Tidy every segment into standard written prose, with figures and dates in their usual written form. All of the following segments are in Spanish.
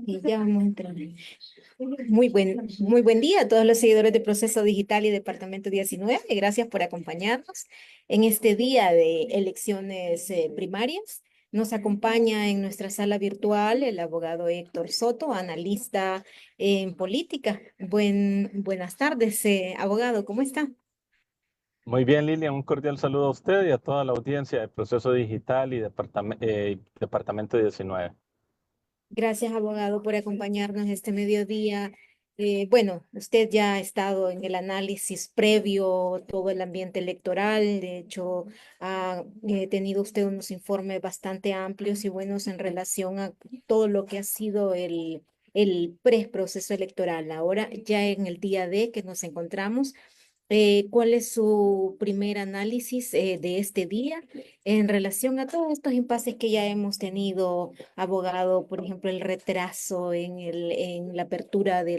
Y ya vamos a entrar. Muy buen día a todos los seguidores de Proceso Digital y Departamento 19. Gracias por acompañarnos en este día de elecciones primarias. Nos acompaña en nuestra sala virtual el abogado Héctor Soto, analista en política. Buenas tardes, abogado, ¿cómo está? Muy bien, Lilian, un cordial saludo a usted y a toda la audiencia de Proceso Digital y Departamento 19. Gracias, abogado, por acompañarnos este mediodía. Bueno, usted ya ha estado en el análisis previo, todo el ambiente electoral. De hecho, ha tenido usted unos informes bastante amplios y buenos en relación a todo lo que ha sido el proceso electoral. Ahora, ya en el día D que nos encontramos. ¿Cuál es su primer análisis de este día en relación a todos estos impases que ya hemos tenido, abogado? Por ejemplo, el retraso en la apertura de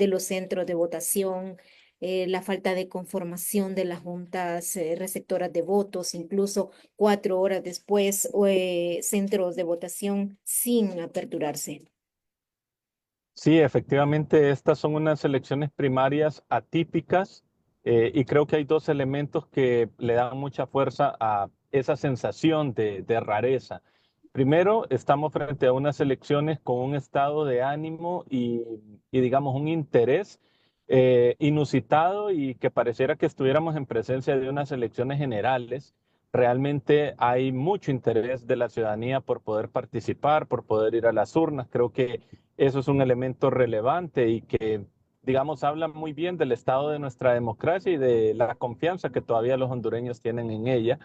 los centros de votación, la falta de conformación de las juntas receptoras de votos, incluso 4 horas después, centros de votación sin aperturarse. Sí, efectivamente, estas son unas elecciones primarias atípicas y creo que hay dos elementos que le dan mucha fuerza a esa sensación de rareza. Primero, estamos frente a unas elecciones con un estado de ánimo y digamos, un interés inusitado y que pareciera que estuviéramos en presencia de unas elecciones generales. Realmente hay mucho interés de la ciudadanía por poder participar, por poder ir a las urnas. Creo que eso es un elemento relevante y que, digamos, habla muy bien del estado de nuestra democracia y de la confianza que todavía los hondureños tienen en ella.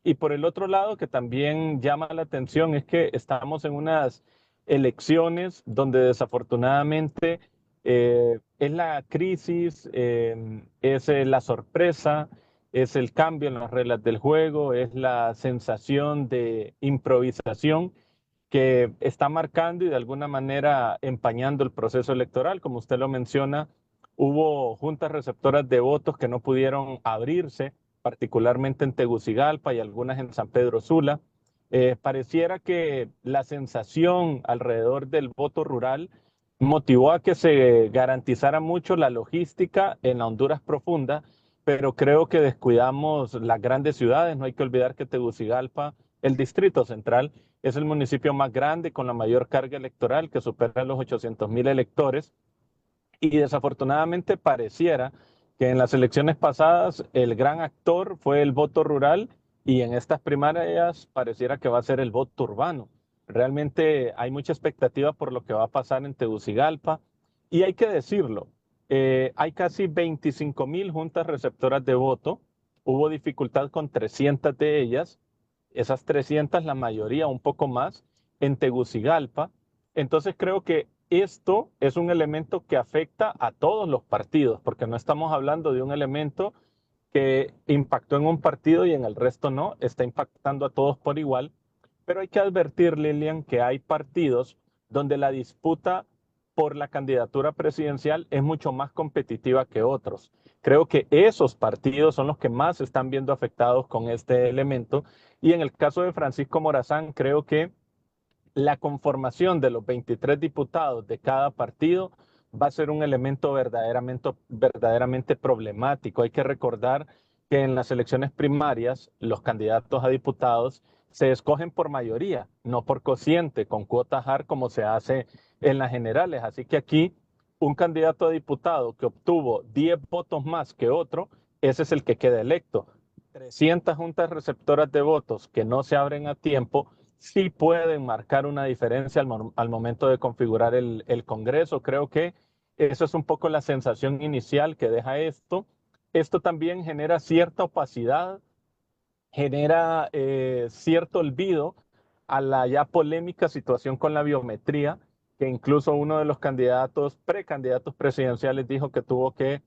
Y por el otro lado, que también llama la atención, es que estamos en unas elecciones donde desafortunadamente es la crisis, es la sorpresa, es el cambio en las reglas del juego, es la sensación de improvisación que está marcando y de alguna manera empañando el proceso electoral. Como usted lo menciona, hubo juntas receptoras de votos que no pudieron abrirse, particularmente en Tegucigalpa y algunas en San Pedro Sula. Pareciera que la sensación alrededor del voto rural motivó a que se garantizara mucho la logística en la Honduras profunda, pero creo que descuidamos las grandes ciudades. No hay que olvidar que Tegucigalpa, el Distrito Central, es el municipio más grande con la mayor carga electoral, que supera los 800,000 electores. Y desafortunadamente pareciera que en las elecciones pasadas el gran actor fue el voto rural y en estas primarias pareciera que va a ser el voto urbano. Realmente hay mucha expectativa por lo que va a pasar en Tegucigalpa y hay que decirlo, hay casi 25,000 juntas receptoras de voto, hubo dificultad con 300 de ellas, esas 300 la mayoría un poco más en Tegucigalpa. Entonces creo que esto es un elemento que afecta a todos los partidos, porque no estamos hablando de un elemento que impactó en un partido y en el resto no, está impactando a todos por igual. Pero hay que advertir, Lilian, que hay partidos donde la disputa por la candidatura presidencial es mucho más competitiva que otros. Creo que esos partidos son los que más se están viendo afectados con este elemento. Y en el caso de Francisco Morazán, creo que la conformación de los 23 diputados de cada partido va a ser un elemento verdaderamente problemático. Hay que recordar que en las elecciones primarias los candidatos a diputados se escogen por mayoría, no por cociente, con cuota JAR como se hace en las generales. Así que aquí un candidato a diputado que obtuvo 10 votos más que otro, ese es el que queda electo. 300 juntas receptoras de votos que no se abren a tiempo sí pueden marcar una diferencia al momento de configurar el Congreso. Creo que eso es un poco la sensación inicial que deja esto. Esto también genera cierta opacidad, genera cierto olvido a la ya polémica situación con la biometría, que incluso uno de los precandidatos presidenciales dijo que tuvo que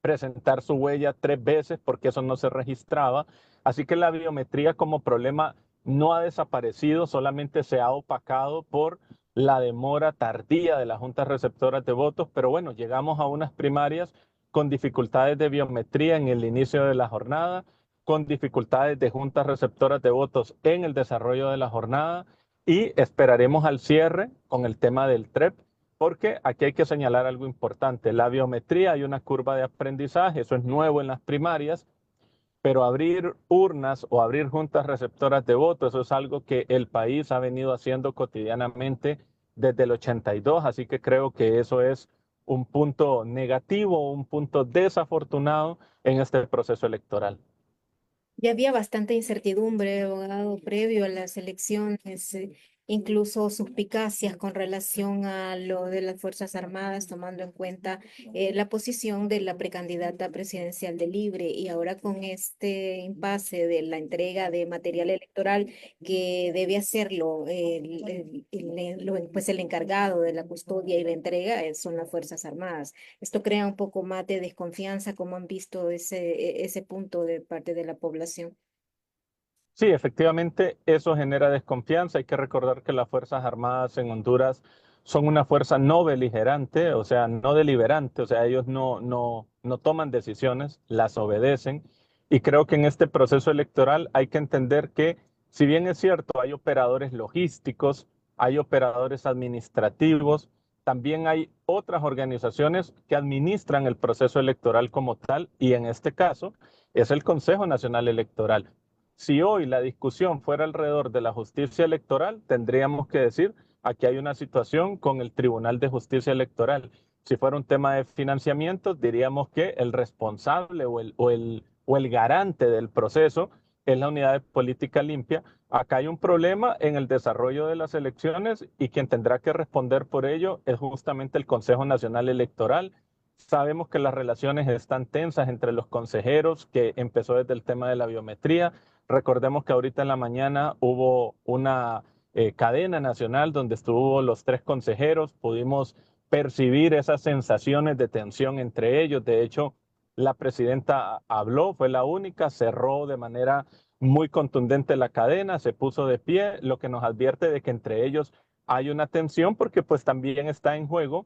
presentar su huella 3 veces porque eso no se registraba. Así que la biometría como problema no ha desaparecido, solamente se ha opacado por la demora tardía de las juntas receptoras de votos. Pero bueno, llegamos a unas primarias con dificultades de biometría en el inicio de la jornada. con dificultades de juntas receptoras de votos en el desarrollo de la jornada y esperaremos al cierre con el tema del TREP, porque aquí hay que señalar algo importante. La biometría, hay una curva de aprendizaje, eso es nuevo en las primarias, pero abrir urnas o abrir juntas receptoras de votos, eso es algo que el país ha venido haciendo cotidianamente desde el 82, así que creo que eso es un punto negativo, un punto desafortunado en este proceso electoral. Ya había bastante incertidumbre, abogado, previo a las elecciones, incluso suspicacias con relación a lo de las Fuerzas Armadas, tomando en cuenta la posición de la precandidata presidencial de Libre. Y ahora con este impasse de la entrega de material electoral que debe hacerlo pues el encargado de la custodia y la entrega son las Fuerzas Armadas. Esto crea un poco más de desconfianza, como han visto ese punto de parte de la población. Sí, efectivamente, eso genera desconfianza. Hay que recordar que las Fuerzas Armadas en Honduras son una fuerza no beligerante, o sea, no deliberante, o sea, ellos no toman decisiones, las obedecen. Y creo que en este proceso electoral hay que entender que, si bien es cierto, hay operadores logísticos, hay operadores administrativos, también hay otras organizaciones que administran el proceso electoral como tal, y en este caso es el Consejo Nacional Electoral. Si hoy la discusión fuera alrededor de la justicia electoral, tendríamos que decir, aquí hay una situación con el Tribunal de Justicia Electoral. Si fuera un tema de financiamiento, diríamos que el responsable o el garante del proceso es la Unidad de Política Limpia. Acá hay un problema en el desarrollo de las elecciones y quien tendrá que responder por ello es justamente el Consejo Nacional Electoral. Sabemos que las relaciones están tensas entre los consejeros, que empezó desde el tema de la biometría. Recordemos que ahorita en la mañana hubo una cadena nacional donde estuvo los tres consejeros, pudimos percibir esas sensaciones de tensión entre ellos. De hecho, la presidenta habló, fue la única, cerró de manera muy contundente la cadena, se puso de pie, lo que nos advierte de que entre ellos hay una tensión porque pues también está en juego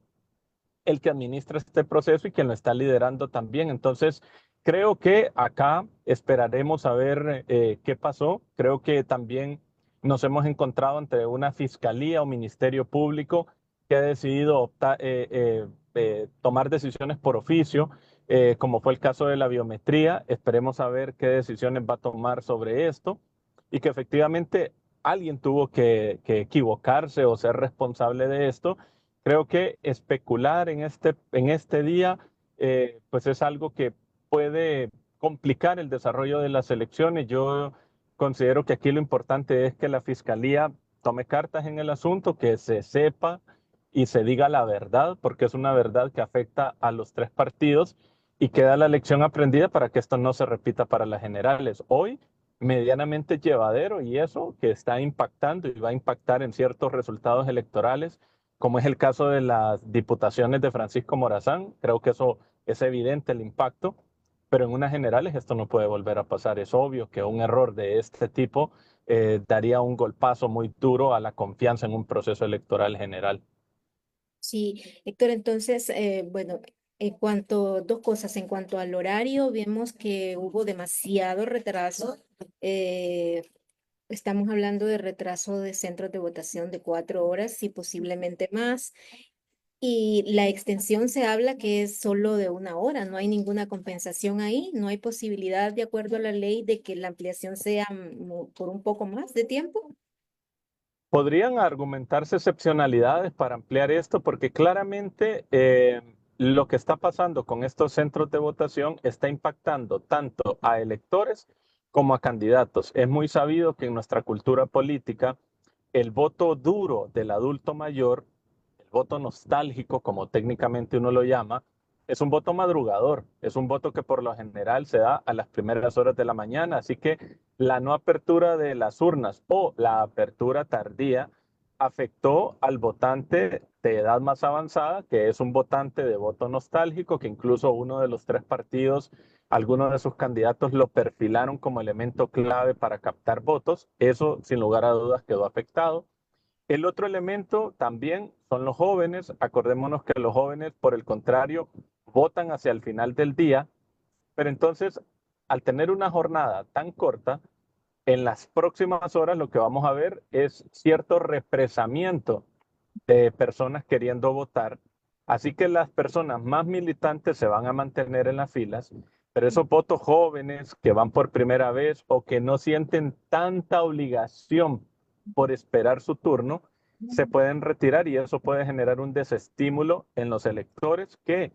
el que administra este proceso y quien lo está liderando también. Entonces, creo que acá esperaremos a ver qué pasó. Creo que también nos hemos encontrado entre una fiscalía o ministerio público que ha decidido tomar decisiones por oficio, como fue el caso de la biometría. Esperemos a ver qué decisiones va a tomar sobre esto y que efectivamente alguien tuvo que equivocarse o ser responsable de esto. Creo que especular en este día, pues es algo que puede complicar el desarrollo de las elecciones. Yo considero que aquí lo importante es que la fiscalía tome cartas en el asunto, que se sepa y se diga la verdad, porque es una verdad que afecta a los tres partidos y queda la lección aprendida para que esto no se repita para las generales. Hoy, medianamente llevadero y eso que está impactando y va a impactar en ciertos resultados electorales como es el caso de las diputaciones de Francisco Morazán. Creo que eso es evidente el impacto, pero en unas generales esto no puede volver a pasar. Es obvio que un error de este tipo daría un golpazo muy duro a la confianza en un proceso electoral general. Sí, Héctor, entonces, bueno, dos cosas, en cuanto al horario, vemos que hubo demasiado retraso. eh, Estamos hablando de retraso de centros de votación de 4 horas y posiblemente más. Y la extensión se habla que es solo de 1 hora, no hay ninguna compensación ahí, no hay posibilidad, de acuerdo a la ley, de que la ampliación sea por un poco más de tiempo. Podrían argumentarse excepcionalidades para ampliar esto, porque claramente lo que está pasando con estos centros de votación está impactando tanto a electores como a candidatos. Es muy sabido que en nuestra cultura política el voto duro del adulto mayor, el voto nostálgico, como técnicamente uno lo llama, es un voto madrugador, es un voto que por lo general se da a las primeras horas de la mañana, así que la no apertura de las urnas o la apertura tardía afectó al votante de edad más avanzada, que es un votante de voto nostálgico, que incluso uno de los tres partidos, algunos de sus candidatos lo perfilaron como elemento clave para captar votos. Eso, sin lugar a dudas, quedó afectado. El otro elemento también son los jóvenes. Acordémonos que los jóvenes, por el contrario, votan hacia el final del día, pero entonces al tener una jornada tan corta, en las próximas horas lo que vamos a ver es cierto represamiento de personas queriendo votar. Así que las personas más militantes se van a mantener en las filas, pero esos votos jóvenes que van por primera vez o que no sienten tanta obligación por esperar su turno, se pueden retirar y eso puede generar un desestímulo en los electores que,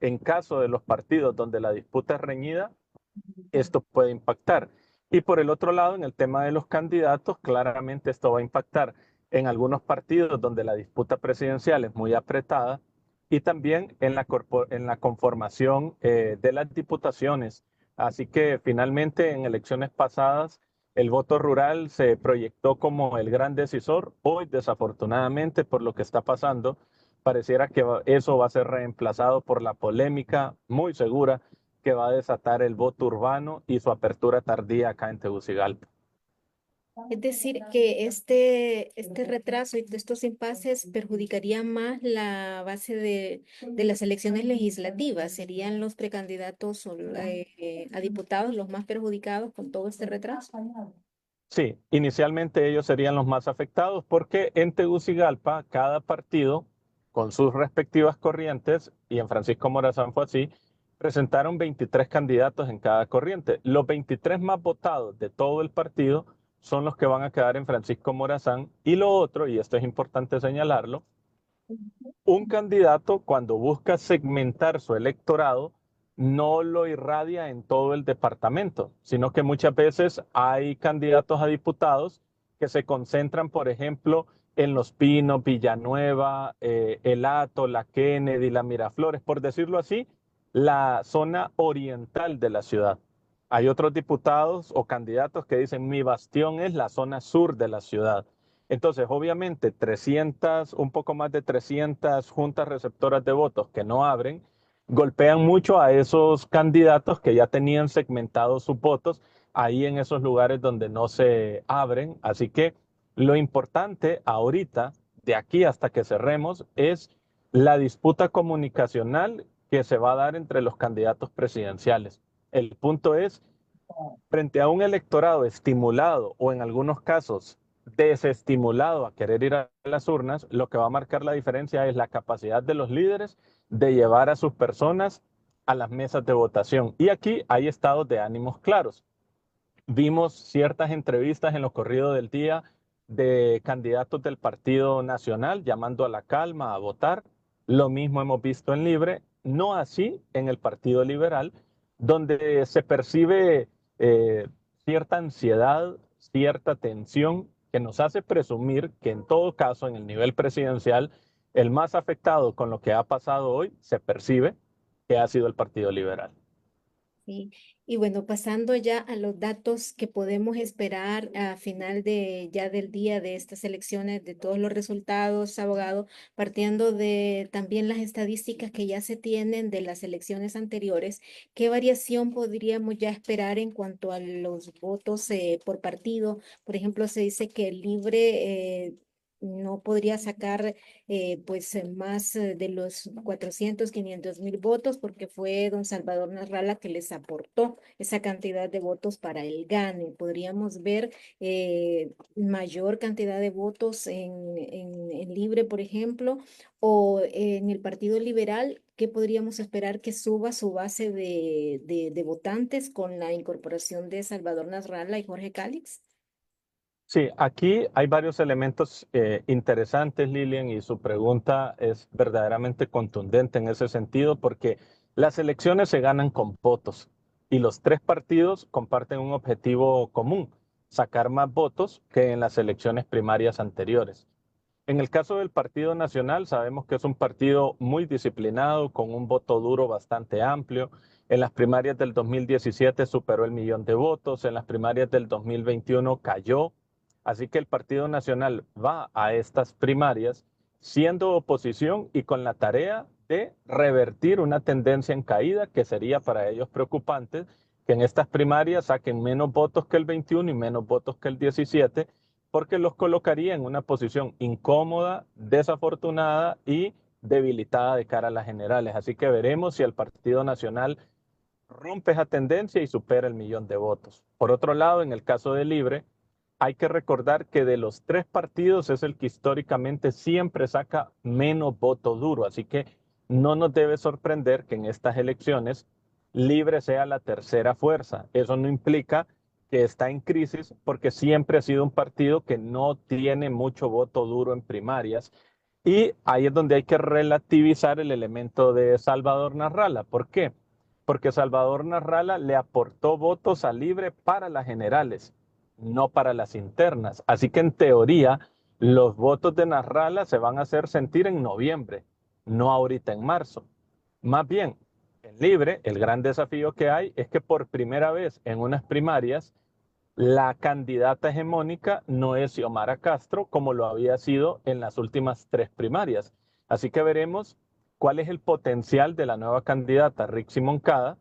en caso de los partidos donde la disputa es reñida, esto puede impactar. Y por el otro lado, en el tema de los candidatos, claramente esto va a impactar en algunos partidos donde la disputa presidencial es muy apretada y también en la conformación de las diputaciones. Así que finalmente en elecciones pasadas el voto rural se proyectó como el gran decisor. Hoy, desafortunadamente, por lo que está pasando, pareciera que eso va a ser reemplazado por la polémica muy segura que va a desatar el voto urbano y su apertura tardía acá en Tegucigalpa. Es decir, que este retraso y estos impases perjudicarían más la base de las elecciones legislativas. ¿Serían los precandidatos a diputados los más perjudicados con todo este retraso? Sí, inicialmente ellos serían los más afectados porque en Tegucigalpa cada partido con sus respectivas corrientes, y en Francisco Morazán fue así, presentaron 23 candidatos en cada corriente. Los 23 más votados de todo el partido son los que van a quedar en Francisco Morazán y lo otro, y esto es importante señalarlo, un candidato cuando busca segmentar su electorado no lo irradia en todo el departamento, sino que muchas veces hay candidatos a diputados que se concentran, por ejemplo, en Los Pinos, Villanueva, El Hato, la Kennedy, la Miraflores, por decirlo así, la zona oriental de la ciudad. Hay otros diputados o candidatos que dicen mi bastión es la zona sur de la ciudad. Entonces, obviamente, 300, un poco más de 300 juntas receptoras de votos que no abren, golpean mucho a esos candidatos que ya tenían segmentados sus votos ahí en esos lugares donde no se abren. Así que lo importante ahorita, de aquí hasta que cerremos, es la disputa comunicacional que se va a dar entre los candidatos presidenciales. El punto es frente a un electorado estimulado o en algunos casos desestimulado a querer ir a las urnas, lo que va a marcar la diferencia es la capacidad de los líderes de llevar a sus personas a las mesas de votación. Y aquí hay estados de ánimos claros. Vimos ciertas entrevistas en lo corrido del día de candidatos del Partido Nacional llamando a la calma, a votar. Lo mismo hemos visto en Libre, no así en el Partido Liberal, donde se percibe eh, cierta ansiedad, cierta tensión que nos hace presumir que en todo caso, en el nivel presidencial, el más afectado con lo que ha pasado hoy se percibe que ha sido el Partido Liberal. Sí. Y bueno, pasando ya a los datos que podemos esperar a final de ya del día de estas elecciones, de todos los resultados, abogado, partiendo de también las estadísticas que ya se tienen de las elecciones anteriores, ¿qué variación podríamos ya esperar en cuanto a los votos por partido? Por ejemplo, se dice que el Libre no podría sacar más de los 400, 500 mil votos porque fue don Salvador Narrala que les aportó esa cantidad de votos para el GANE. Podríamos ver mayor cantidad de votos en Libre, por ejemplo, o en el Partido Liberal. ¿Qué podríamos esperar que suba su base de votantes con la incorporación de Salvador Nasralla y Jorge Cálix? Sí, aquí hay varios elementos interesantes, Lilian, y su pregunta es verdaderamente contundente en ese sentido, porque las elecciones se ganan con votos y los tres partidos comparten un objetivo común, sacar más votos que en las elecciones primarias anteriores. En el caso del Partido Nacional, sabemos que es un partido muy disciplinado, con un voto duro bastante amplio. En las primarias del 2017 superó el millón de votos, en las primarias del 2021 cayó. Así que el Partido Nacional va a estas primarias siendo oposición y con la tarea de revertir una tendencia en caída que sería para ellos preocupante, que en estas primarias saquen menos votos que el 21 y menos votos que el 17 porque los colocaría en una posición incómoda, desafortunada y debilitada de cara a las generales. Así que veremos si el Partido Nacional rompe esa tendencia y supera el millón de votos. Por otro lado, en el caso de Libre, hay que recordar que de los tres partidos es el que históricamente siempre saca menos voto duro, así que no nos debe sorprender que en estas elecciones Libre sea la tercera fuerza. Eso no implica que está en crisis porque siempre ha sido un partido que no tiene mucho voto duro en primarias. Y ahí es donde hay que relativizar el elemento de Salvador Narrala. ¿Por qué? Porque Salvador Narrala le aportó votos a Libre para las generales, no para las internas. Así que en teoría, los votos de Narrala se van a hacer sentir en noviembre, no ahorita en marzo. Más bien, en Libre, el gran desafío que hay es que por primera vez en unas primarias, la candidata hegemónica no es Xiomara Castro como lo había sido en las últimas tres primarias. Así que veremos cuál es el potencial de la nueva candidata, Rixi Moncada,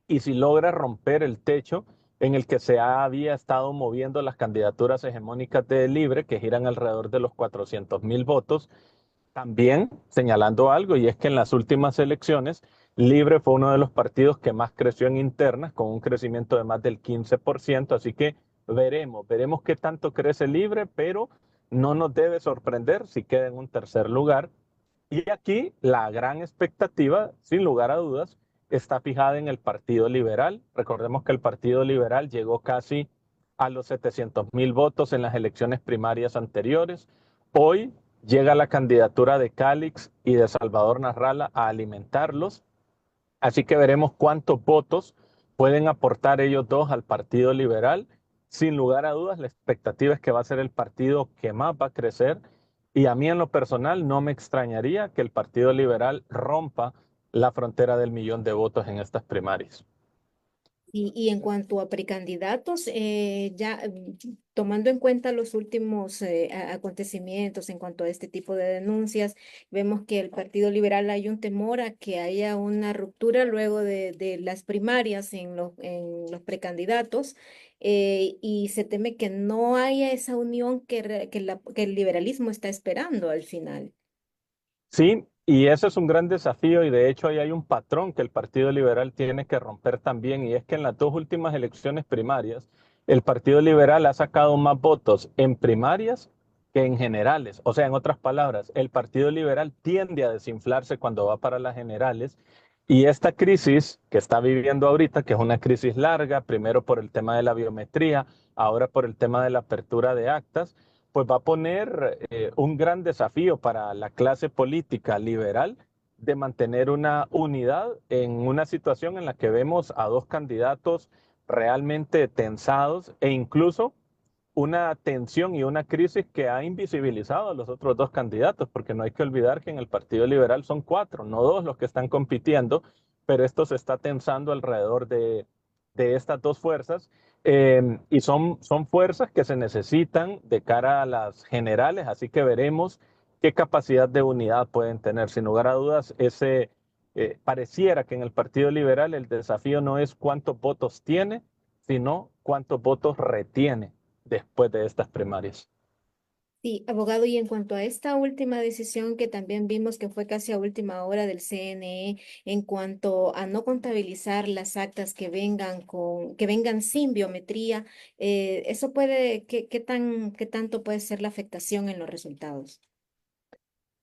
y si logra romper el techo en el que se había estado moviendo las candidaturas hegemónicas de Libre, que giran alrededor de los 400,000 votos, también señalando algo, y es que en las últimas elecciones, Libre fue uno de los partidos que más creció en internas, con un crecimiento de más del 15%, así que veremos qué tanto crece Libre, pero no nos debe sorprender si queda en un tercer lugar. Y aquí la gran expectativa, sin lugar a dudas, está fijada en el Partido Liberal. Recordemos que el Partido Liberal llegó casi a los 700,000 votos en las elecciones primarias anteriores. Hoy llega la candidatura de Cálix y de Salvador Narrala a alimentarlos. Así que veremos cuántos votos pueden aportar ellos dos al Partido Liberal. Sin lugar a dudas, la expectativa es que va a ser el partido que más va a crecer. Y a mí en lo personal no me extrañaría que el Partido Liberal rompa la frontera del millón de votos en estas primarias. Y en cuanto a precandidatos, tomando en cuenta los últimos acontecimientos en cuanto a este tipo de denuncias, vemos que el Partido Liberal hay un temor a que haya una ruptura luego de las primarias en los precandidatos, y se teme que no haya esa unión que el liberalismo está esperando al final. Sí, y ese es un gran desafío y de hecho ahí hay un patrón que el Partido Liberal tiene que romper también y es que en las dos últimas elecciones primarias el Partido Liberal ha sacado más votos en primarias que en generales. O sea, en otras palabras, el Partido Liberal tiende a desinflarse cuando va para las generales y esta crisis que está viviendo ahorita, que es una crisis larga, primero por el tema de la biometría, ahora por el tema de la apertura de actas, pues va a poner un gran desafío para la clase política liberal de mantener una unidad en una situación en la que vemos a dos candidatos realmente tensados e incluso una tensión y una crisis que ha invisibilizado a los otros dos candidatos, porque no hay que olvidar que en el Partido Liberal son cuatro, no dos los que están compitiendo, pero esto se está tensando alrededor de estas dos fuerzas y son fuerzas que se necesitan de cara a las generales, así que veremos qué capacidad de unidad pueden tener. Sin lugar a dudas, pareciera que en el Partido Liberal el desafío no es cuántos votos tiene, sino cuántos votos retiene después de estas primarias. Sí, abogado, y en cuanto a esta última decisión que también vimos que fue casi a última hora del CNE, en cuanto a no contabilizar las actas que vengan sin biometría, eso puede, qué tanto puede ser la afectación en los resultados?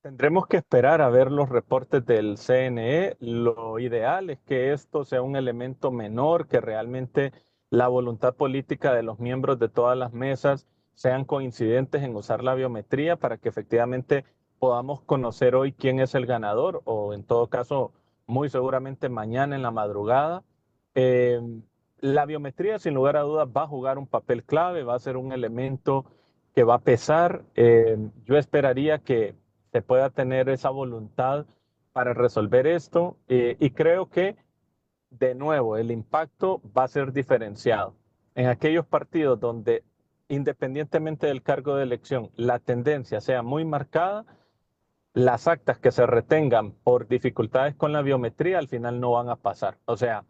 Tendremos que esperar a ver los reportes del CNE. Lo ideal es que esto sea un elemento menor, que realmente la voluntad política de los miembros de todas las mesas sean coincidentes en usar la biometría para que efectivamente podamos conocer hoy quién es el ganador o en todo caso, muy seguramente mañana en la madrugada. Eh, la biometría, sin lugar a dudas, va a jugar un papel clave, va a ser un elemento que va a pesar. Yo esperaría que se pueda tener esa voluntad para resolver esto y creo que, de nuevo, el impacto va a ser diferenciado. En aquellos partidos donde, independientemente del cargo de elección, la tendencia sea muy marcada, las actas que se retengan por dificultades con la biometría al final no van a pasar. O sea,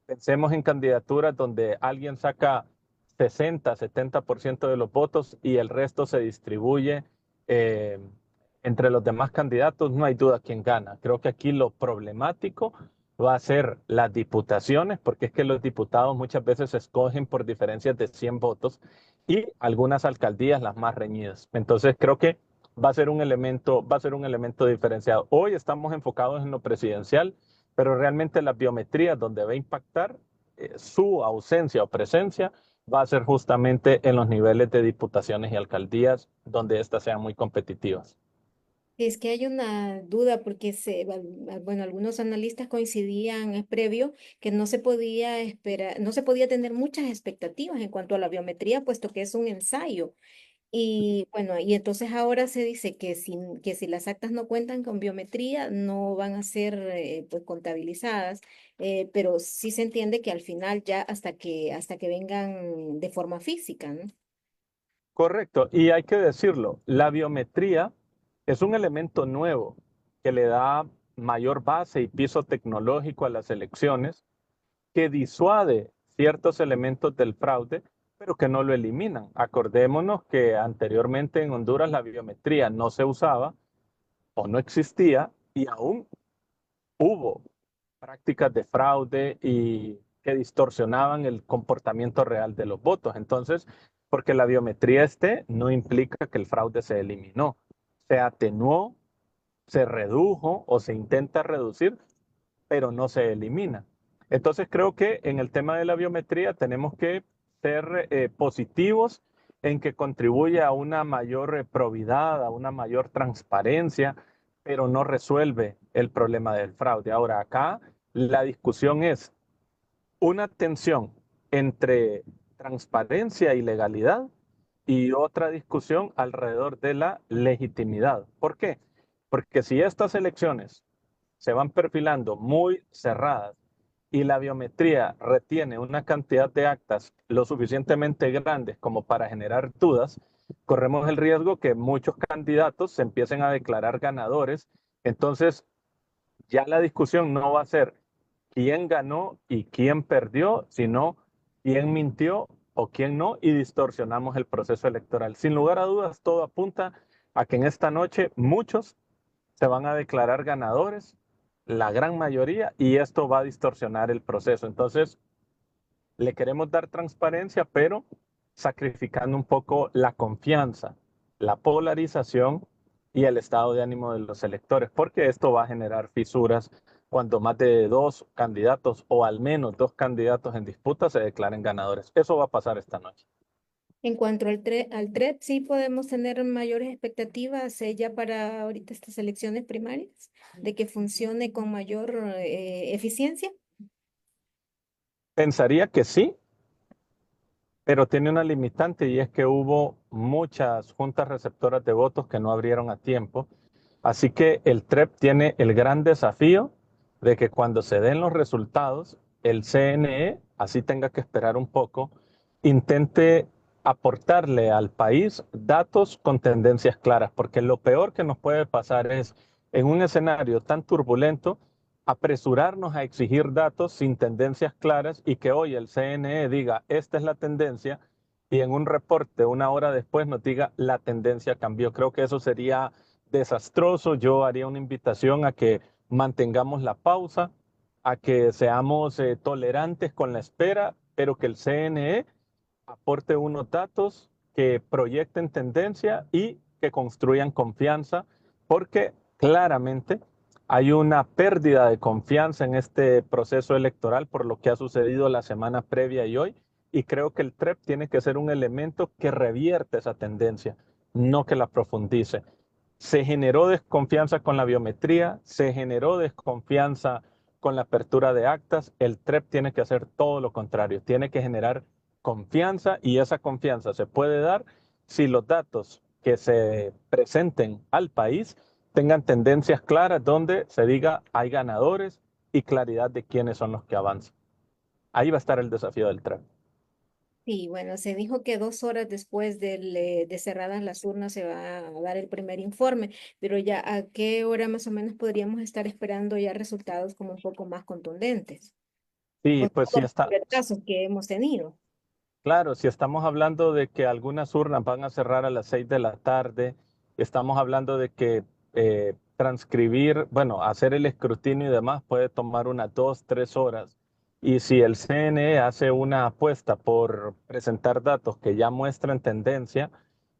pensemos en candidaturas donde alguien saca 60, 70% de los votos y el resto se distribuye eh, entre los demás candidatos, no hay duda quién gana. Creo que aquí lo problemático va a ser las diputaciones, porque es que los diputados muchas veces se escogen por diferencias de 100 votos y algunas alcaldías las más reñidas. Entonces creo que va a ser un elemento diferenciado. Hoy estamos enfocados en lo presidencial, pero realmente las biometrías donde va a impactar su ausencia o presencia va a ser justamente en los niveles de diputaciones y alcaldías donde éstas sean muy competitivas. Es que hay una duda porque bueno, algunos analistas coincidían previo que no se podía esperar, no se podía tener muchas expectativas en cuanto a la biometría, puesto que es un ensayo. Y bueno, y entonces ahora se dice que si las actas no cuentan con biometría, no van a ser pues contabilizadas, pero sí se entiende que al final ya hasta que vengan de forma física, ¿no? Correcto, y hay que decirlo, la biometría es un elemento nuevo que le da mayor base y piso tecnológico a las elecciones, que disuade ciertos elementos del fraude, pero que no lo eliminan. Acordémonos que anteriormente en Honduras la biometría no se usaba o no existía y aún hubo prácticas de fraude y que distorsionaban el comportamiento real de los votos. Entonces, porque la biometría esté, no implica que el fraude se eliminó. Se atenuó, se redujo o se intenta reducir, pero no se elimina. Entonces, creo que en el tema de la biometría tenemos que ser positivos en que contribuye a una mayor probidad, a una mayor transparencia, pero no resuelve el problema del fraude. Ahora, acá la discusión es una tensión entre transparencia y legalidad y otra discusión alrededor de la legitimidad. ¿Por qué? Porque si estas elecciones se van perfilando muy cerradas y la biometría retiene una cantidad de actas lo suficientemente grandes como para generar dudas, corremos el riesgo que muchos candidatos se empiecen a declarar ganadores. Entonces, ya la discusión no va a ser quién ganó y quién perdió, sino quién mintió o quién no, y distorsionamos el proceso electoral. Sin lugar a dudas, todo apunta a que en esta noche muchos se van a declarar ganadores, la gran mayoría, y esto va a distorsionar el proceso. Entonces, le queremos dar transparencia, pero sacrificando un poco la confianza, la polarización y el estado de ánimo de los electores, porque esto va a generar fisuras cuando más de dos candidatos o al menos dos candidatos en disputa se declaren ganadores. Eso va a pasar esta noche. En cuanto al TREP, sí podemos tener mayores expectativas ya para ahorita estas elecciones primarias, de que funcione con mayor eficiencia. Pensaría que sí, pero tiene una limitante y es que hubo muchas juntas receptoras de votos que no abrieron a tiempo. Así que el TREP tiene el gran desafío de que cuando se den los resultados, el CNE, así tenga que esperar un poco, intente aportarle al país datos con tendencias claras, porque lo peor que nos puede pasar es en un escenario tan turbulento apresurarnos a exigir datos sin tendencias claras y que hoy el CNE diga, esta es la tendencia, y en un reporte una hora después nos diga, la tendencia cambió. Creo que eso sería desastroso. Yo haría una invitación a que mantengamos la pausa, a que seamos tolerantes con la espera, pero que el CNE aporte unos datos que proyecten tendencia y que construyan confianza, porque claramente hay una pérdida de confianza en este proceso electoral por lo que ha sucedido la semana previa y hoy, y creo que el TREP tiene que ser un elemento que revierte esa tendencia, no que la profundice. Se generó desconfianza con la biometría, se generó desconfianza con la apertura de actas. El TREP tiene que hacer todo lo contrario, tiene que generar confianza, y esa confianza se puede dar si los datos que se presenten al país tengan tendencias claras donde se diga hay ganadores y claridad de quiénes son los que avanzan. Ahí va a estar el desafío del TREP. Sí, bueno, se dijo que 2 horas después de cerradas las urnas se va a dar el primer informe, pero ya a qué hora más o menos podríamos estar esperando ya resultados como un poco más contundentes, Sí, con pues sí todos los está, retrasos que hemos tenido. claro, si estamos hablando de que algunas urnas van a cerrar a las 6 de la tarde, estamos hablando de que transcribir, bueno, hacer el escrutinio y demás puede tomar unas 2, 3 horas. Y si el CNE hace una apuesta por presentar datos que ya muestran tendencia,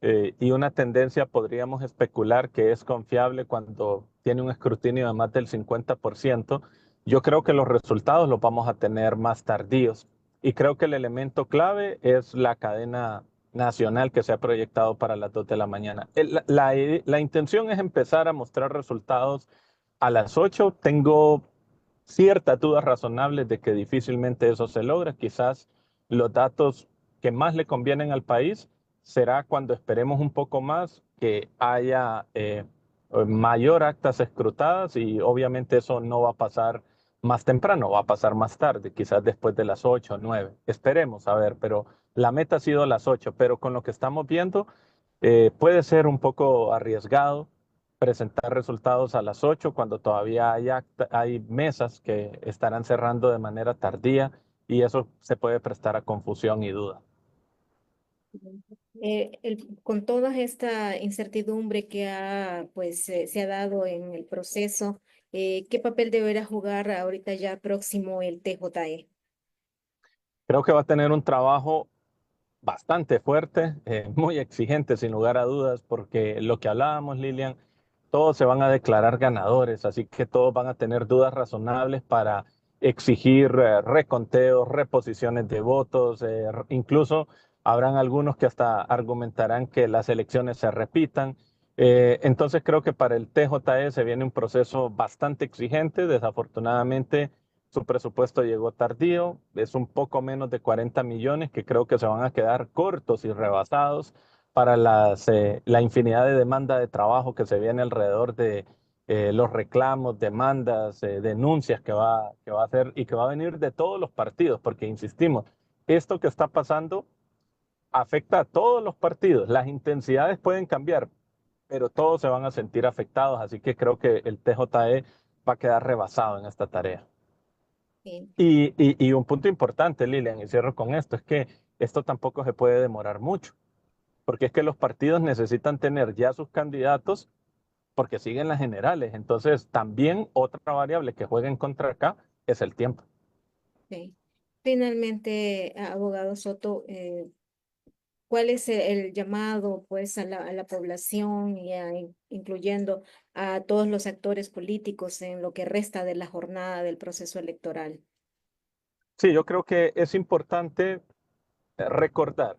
y una tendencia podríamos especular que es confiable cuando tiene un escrutinio de más del 50%, yo creo que los resultados los vamos a tener más tardíos. Y creo que el elemento clave es la cadena nacional que se ha proyectado para las 2 de la mañana. La intención es empezar a mostrar resultados a las 8. Tengo ciertas dudas razonables de que difícilmente eso se logra. Quizás los datos que más le convienen al país será cuando esperemos un poco más que haya mayor actas escrutadas, y obviamente eso no va a pasar más temprano, va a pasar más tarde, quizás después de las 8 o 9. Esperemos, a ver, pero la meta ha sido las 8, pero con lo que estamos viendo puede ser un poco arriesgado presentar resultados a las 8 cuando todavía hay mesas que estarán cerrando de manera tardía, y eso se puede prestar a confusión y duda. Con toda esta incertidumbre que se ha dado en el proceso, ¿qué papel deberá jugar ahorita ya próximo el TJE? Creo que va a tener un trabajo bastante fuerte, muy exigente sin lugar a dudas, porque lo que hablábamos, Lilian, todos se van a declarar ganadores, así que todos van a tener dudas razonables para exigir reconteos, reposiciones de votos, incluso habrán algunos que hasta argumentarán que las elecciones se repitan. Entonces creo que para el TJE se viene un proceso bastante exigente. Desafortunadamente su presupuesto llegó tardío, es un poco menos de 40 millones que creo que se van a quedar cortos y rebasados para la infinidad de demanda de trabajo que se viene alrededor de los reclamos, demandas, denuncias que va a hacer y que va a venir de todos los partidos, porque insistimos, esto que está pasando afecta a todos los partidos. Las intensidades pueden cambiar, pero todos se van a sentir afectados, así que creo que el TJE va a quedar rebasado en esta tarea. Sí. Y un punto importante, Lilian, y cierro con esto, es que esto tampoco se puede demorar mucho, porque es que los partidos necesitan tener ya sus candidatos porque siguen las generales. Entonces, también otra variable que juega en contra acá es el tiempo. Sí. Finalmente, abogado Soto, ¿cuál es el llamado pues a la población y incluyendo a todos los actores políticos en lo que resta de la jornada del proceso electoral? Sí, yo creo que es importante recordar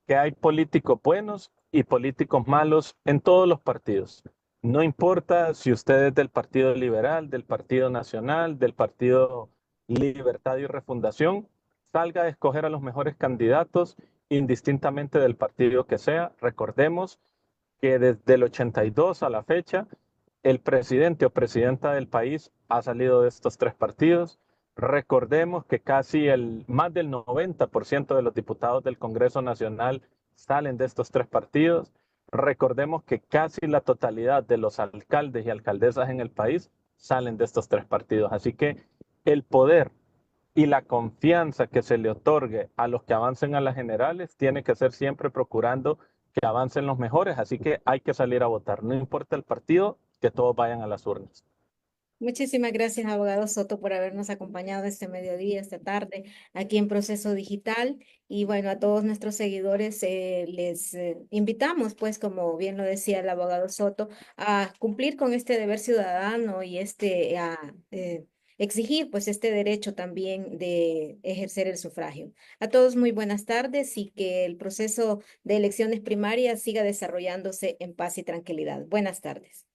que hay políticos buenos y políticos malos en todos los partidos. No importa si usted es del Partido Liberal, del Partido Nacional, del Partido Libertad y Refundación, salga a escoger a los mejores candidatos, indistintamente del partido que sea. Recordemos que desde el 82 a la fecha, el presidente o presidenta del país ha salido de estos tres partidos. Recordemos que más del 90% de los diputados del Congreso Nacional salen de estos tres partidos. Recordemos que casi la totalidad de los alcaldes y alcaldesas en el país salen de estos tres partidos. Así que el poder y la confianza que se le otorgue a los que avancen a las generales tiene que ser siempre procurando que avancen los mejores. Así que hay que salir a votar, no importa el partido, que todos vayan a las urnas. Muchísimas gracias, abogado Soto, por habernos acompañado este mediodía, esta tarde, aquí en Proceso Digital. Y bueno, a todos nuestros seguidores les invitamos, pues, como bien lo decía el abogado Soto, a cumplir con este deber ciudadano y exigir, pues, este derecho también de ejercer el sufragio. A todos muy buenas tardes y que el proceso de elecciones primarias siga desarrollándose en paz y tranquilidad. Buenas tardes.